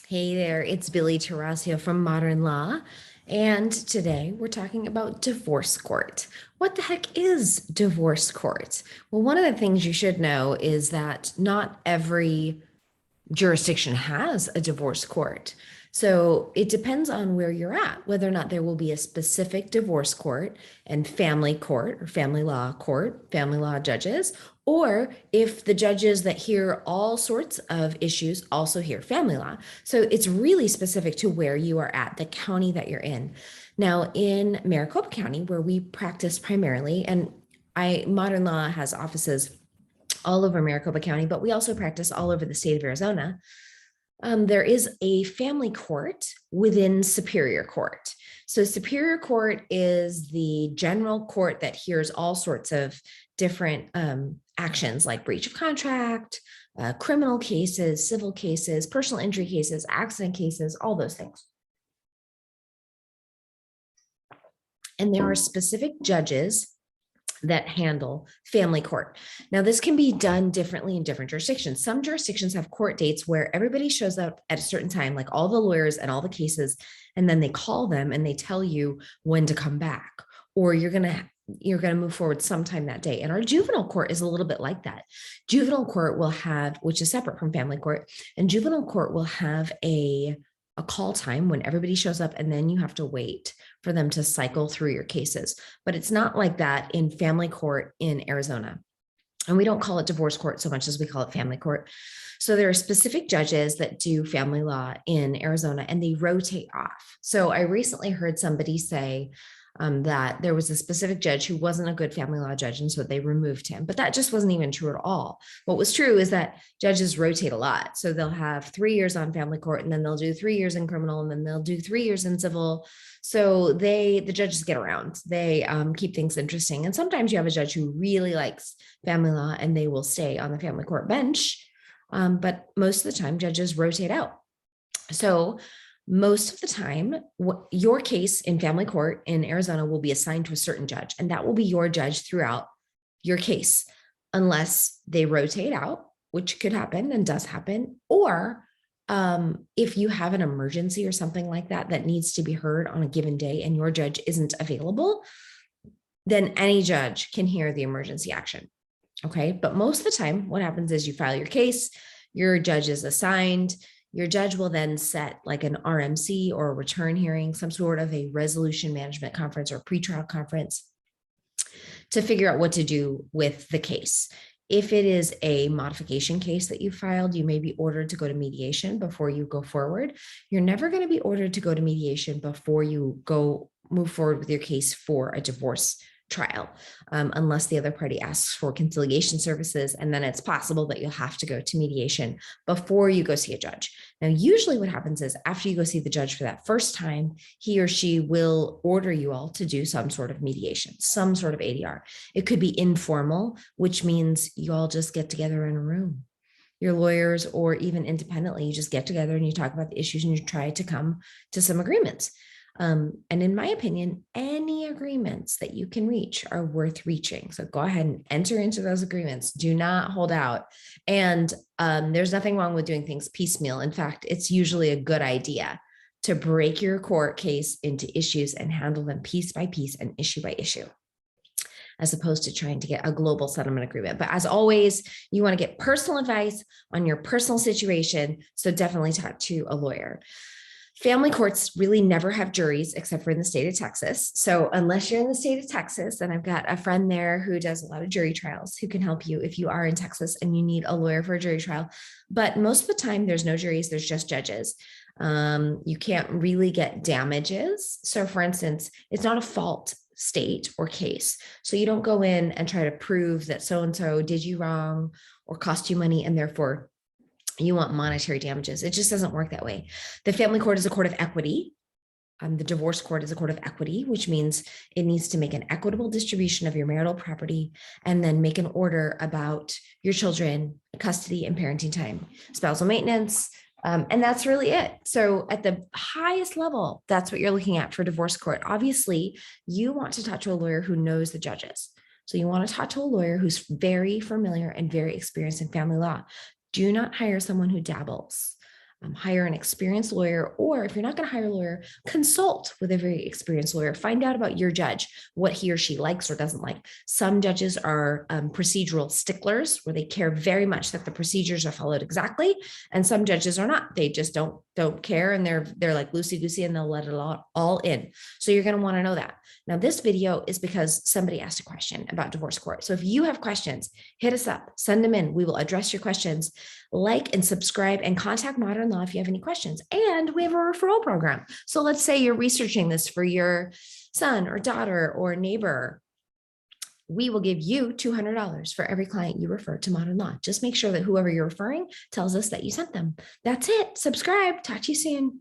Hey there, it's Billy Tarasio from Modern Law, and today we're talking about divorce court. What the heck is divorce court? Well, one of the things you should know is that not every jurisdiction has a divorce court. So it depends on where you're at, whether or not there will be a specific divorce court and family court or family law judges, or if the judges that hear all sorts of issues also hear family law. So it's really specific to where you are at, the county that you're in. Now, in Maricopa County, where we practice primarily, and Modern Law has offices all over Maricopa County, but we also practice all over the state of Arizona. There is a family court within Superior Court. So Superior Court is the general court that hears all sorts of different actions like breach of contract, criminal cases, civil cases, personal injury cases, accident cases, all those things. And there are specific judges that handle family court. Now, this can be done differently in different jurisdictions. Some jurisdictions have court dates where everybody shows up at a certain time, like all the lawyers and all the cases, and then they call them and they tell you when to come back, or you're going to move forward sometime that day. And our juvenile court is a little bit like that. Juvenile court will have, which is separate from family court, and juvenile court will have a call time when everybody shows up, and then you have to wait for them to cycle through your cases. But it's not like that in family court in Arizona. And we don't call it divorce court so much as we call it family court. So there are specific judges that do family law in Arizona, and they rotate off. So I recently heard somebody say that there was a specific judge who wasn't a good family law judge, and so they removed him. But that just wasn't even true at all. What was true is that judges rotate a lot. So they'll have 3 years on family court, and then they'll do 3 years in criminal, and then they'll do 3 years in civil. So the judges get around. They keep things interesting. And sometimes you have a judge who really likes family law, and they will stay on the family court bench. But most of the time, judges rotate out. So most of the time, your case in family court in Arizona will be assigned to a certain judge, and that will be your judge throughout your case, unless they rotate out, which could happen and does happen, or if you have an emergency or something like that that needs to be heard on a given day and your judge isn't available, then any judge can hear the emergency action. Okay. But most of the time, what happens is you file your case, your judge is assigned. Your judge will then set like an RMC or a return hearing, some sort of a resolution management conference or pretrial conference to figure out what to do with the case. If it is a modification case that you filed, you may be ordered to go to mediation before you go forward. You're never going to be ordered to go to mediation before you move forward with your case for a divorce trial, unless the other party asks for conciliation services. And then it's possible that you'll have to go to mediation before you go see a judge. Now, usually what happens is after you go see the judge for that first time, he or she will order you all to do some sort of mediation, some sort of ADR. It could be informal, which means you all just get together in a room. Your lawyers, or even independently, you just get together and you talk about the issues and you try to come to some agreements. And in my opinion, any agreements that you can reach are worth reaching. So go ahead and enter into those agreements. Do not hold out. And there's nothing wrong with doing things piecemeal. In fact, it's usually a good idea to break your court case into issues and handle them piece by piece and issue by issue, as opposed to trying to get a global settlement agreement. But as always, you want to get personal advice on your personal situation. So definitely talk to a lawyer. Family courts really never have juries except for in the state of Texas. So unless you're in the state of Texas, and I've got a friend there who does a lot of jury trials who can help you if you are in Texas and you need a lawyer for a jury trial. But most of the time, there's no juries, there's just judges. You can't really get damages. So for instance, it's not a fault state or case. So you don't go in and try to prove that so-and-so did you wrong or cost you money, and therefore you want monetary damages. It just doesn't work that way. The family court is a court of equity. The divorce court is a court of equity, which means it needs to make an equitable distribution of your marital property and then make an order about your children, custody and parenting time, spousal maintenance. And that's really it. So at the highest level, that's what you're looking at for divorce court. Obviously, you want to talk to a lawyer who knows the judges. So you want to talk to a lawyer who's very familiar and very experienced in family law. Do not hire someone who dabbles. hire an experienced lawyer, or if you're not going to hire a lawyer, consult with a very experienced lawyer. Find out about your judge, what he or she likes or doesn't like. Some judges are procedural sticklers, where they care very much that the procedures are followed exactly, and some judges are not. They just don't care, and they're like loosey goosey, and they'll let it all in. So you're going to want to know that. Now, this video is because somebody asked a question about divorce court. So if you have questions, hit us up, send them in. We will address your questions. Like and subscribe and contact Modern Law if you have any questions. And we have a referral program. So let's say you're researching this for your son or daughter or neighbor. We will give you $200 for every client you refer to Modern Law. Just make sure that whoever you're referring tells us that you sent them. That's it. Subscribe. Talk to you soon.